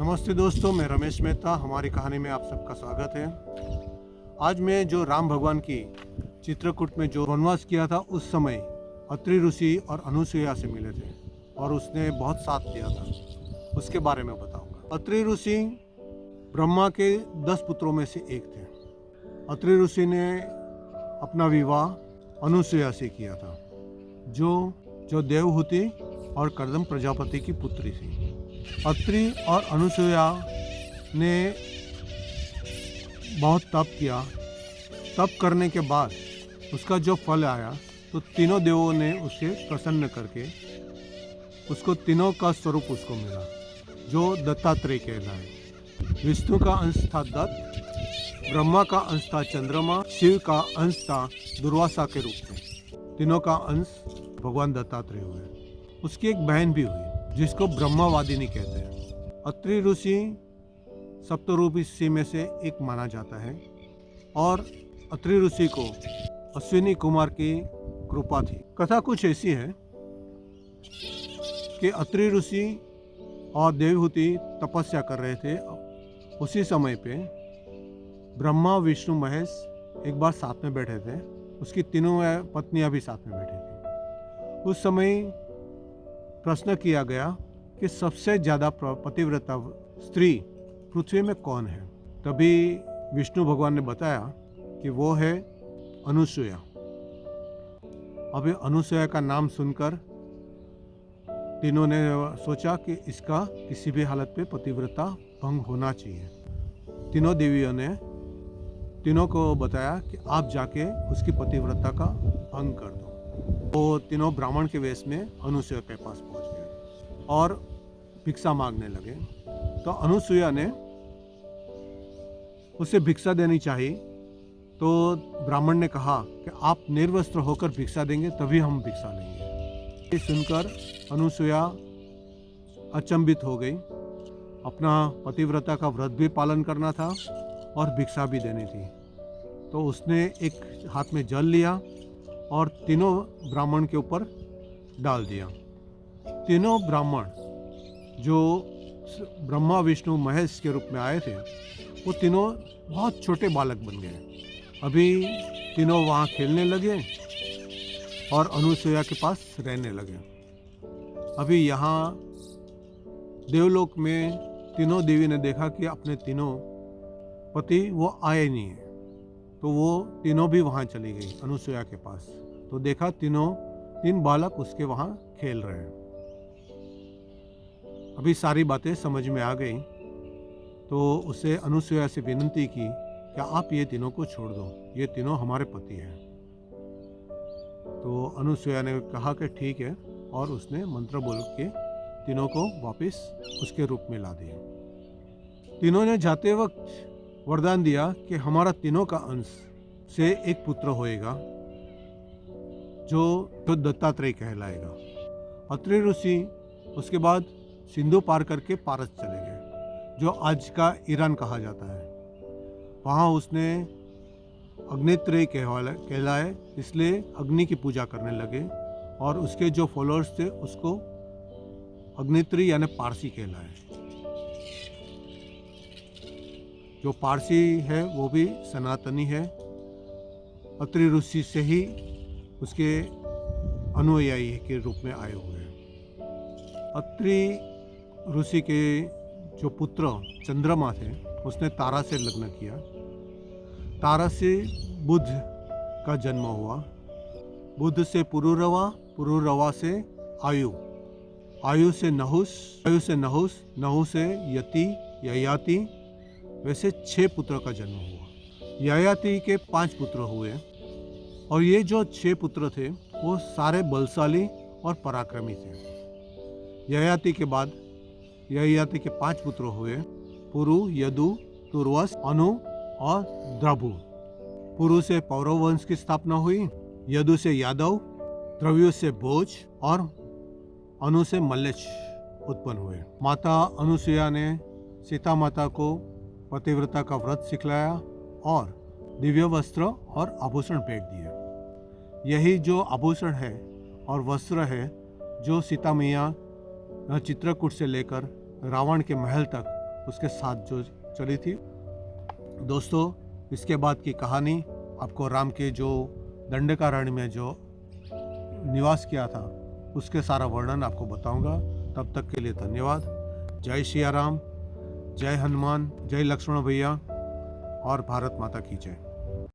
नमस्ते दोस्तों, मैं रमेश मेहता। हमारी कहानी में आप सबका स्वागत है। आज मैं जो राम भगवान की चित्रकूट में जो वनवास किया था, उस समय अत्रि ऋषि और अनुसुईया से मिले थे और उसने बहुत साथ दिया था, उसके बारे में बताऊंगा। अत्रि ऋषि ब्रह्मा के 10 पुत्रों में से एक थे। अत्रि ऋषि ने अपना विवाह अनुसुईया से किया था, जो देवहूति और कर्दम प्रजापति की पुत्री थी। अत्रि और अनुसुईया ने बहुत तप किया। तप करने के बाद उसका जो फल आया, तो तीनों देवों ने उसे प्रसन्न करके उसको तीनों का स्वरूप उसको मिला, जो दत्तात्रेय कहलाए। विष्णु का अंश था दत्त, ब्रह्मा का अंश था चंद्रमा, शिव का अंश था दुर्वासा के रूप में। तीनों का अंश भगवान दत्तात्रेय हुए। उसकी एक बहन भी हुई जिसको ब्रह्मवादिनी कहते हैं। अत्रि ऋषि सप्तऋषि में से एक माना जाता है और अत्रि ऋषि को अश्विनी कुमार की कृपा थी। कथा कुछ ऐसी है कि अत्रि ऋषि और देवहूति तपस्या कर रहे थे। उसी समय पे ब्रह्मा, विष्णु, महेश एक बार साथ में बैठे थे। उसकी तीनों पत्नियां भी साथ में बैठी थी। उस समय प्रश्न किया गया कि सबसे ज़्यादा पतिव्रता स्त्री पृथ्वी में कौन है। तभी विष्णु भगवान ने बताया कि वो है अनुसुईया। अभी अनुसुईया का नाम सुनकर तीनों ने सोचा कि इसका किसी भी हालत पे पतिव्रता भंग होना चाहिए। तीनों देवियों ने तीनों को बताया कि आप जाके उसकी पतिव्रता का भंग कर दो। वो तीनों ब्राह्मण के वेश में अनुसुईया के पास पहुंच गए और भिक्षा मांगने लगे। तो अनुसुईया ने उसे भिक्षा देनी चाहिए। तो ब्राह्मण ने कहा कि आप निर्वस्त्र होकर भिक्षा देंगे तभी हम भिक्षा लेंगे। ये सुनकर अनुसुईया अचंभित हो गई। अपना पतिव्रता का व्रत भी पालन करना था और भिक्षा भी देनी थी। तो उसने एक हाथ में जल लिया और तीनों ब्राह्मण के ऊपर डाल दिया। तीनों ब्राह्मण जो ब्रह्मा, विष्णु, महेश के रूप में आए थे, वो तीनों बहुत छोटे बालक बन गए। अभी तीनों वहाँ खेलने लगे और अनुसुईया के पास रहने लगे। अभी यहाँ देवलोक में तीनों देवी ने देखा कि अपने तीनों पति वो आए नहीं है, तो वो तीनों भी वहाँ चली गई अनुसुईया के पास। तो देखा तीन बालक उसके वहाँ खेल रहे हैं। अभी सारी बातें समझ में आ गई। तो उसे अनुसुईया से विनती की कि आप ये तीनों को छोड़ दो, ये तीनों हमारे पति हैं। तो अनुसुईया ने कहा कि ठीक है, और उसने मंत्र बोल के तीनों को वापस उसके रूप में ला दिया। तीनों ने जाते वक्त वरदान दिया कि हमारा तीनों का अंश से एक पुत्र होएगा जो दत्तात्रेय कहलाएगा। अत्रि ऋषि उसके बाद सिंधु पार करके पारस चले गए, जो आज का ईरान कहा जाता है। वहाँ उसने अग्नित्रेय कहलाए, इसलिए अग्नि की पूजा करने लगे और उसके जो फॉलोअर्स थे उसको अग्नित्री यानी पारसी कहलाए। जो पारसी है वो भी सनातनी है। अत्रि ऋषि से ही उसके अनुयायी के रूप में आए हुए हैं। अत्रि ऋषि के जो पुत्र चंद्रमा थे, उसने तारा से लग्न किया। तारा से बुध का जन्म हुआ। बुध से पुरुरवा, पुरुरवा से आयु, आयु से नहुस, आयु से नहुस, नहुस से यति, ययाति। वैसे 6 पुत्र का जन्म हुआ। ययाति के 5 पुत्र हुए और ये जो 6 पुत्र थे वो सारे बलशाली और पराक्रमी थे। ययाति के बाद ययाति के 5 पुत्र हुए, पुरु, यदु, तुर्वस, अनु और द्रभु। पुरु से पौरव वंश की स्थापना हुई, यदु से यादव, द्रव्यु से भोज और अनु से मल्लेश उत्पन्न हुए। माता अनुसुईया ने सीता माता को पतिव्रता का व्रत सिखलाया और दिव्य वस्त्र और आभूषण भेंट दिए। यही जो आभूषण है और वस्त्र है जो सीता मैया चित्रकूट से लेकर रावण के महल तक उसके साथ जो चली थी। दोस्तों, इसके बाद की कहानी आपको राम के जो दंडकारण्य में जो निवास किया था उसके सारा वर्णन आपको बताऊंगा। तब तक के लिए धन्यवाद। जय सिया राम, जय हनुमान, जय लक्ष्मण भैया और भारत माता की जय।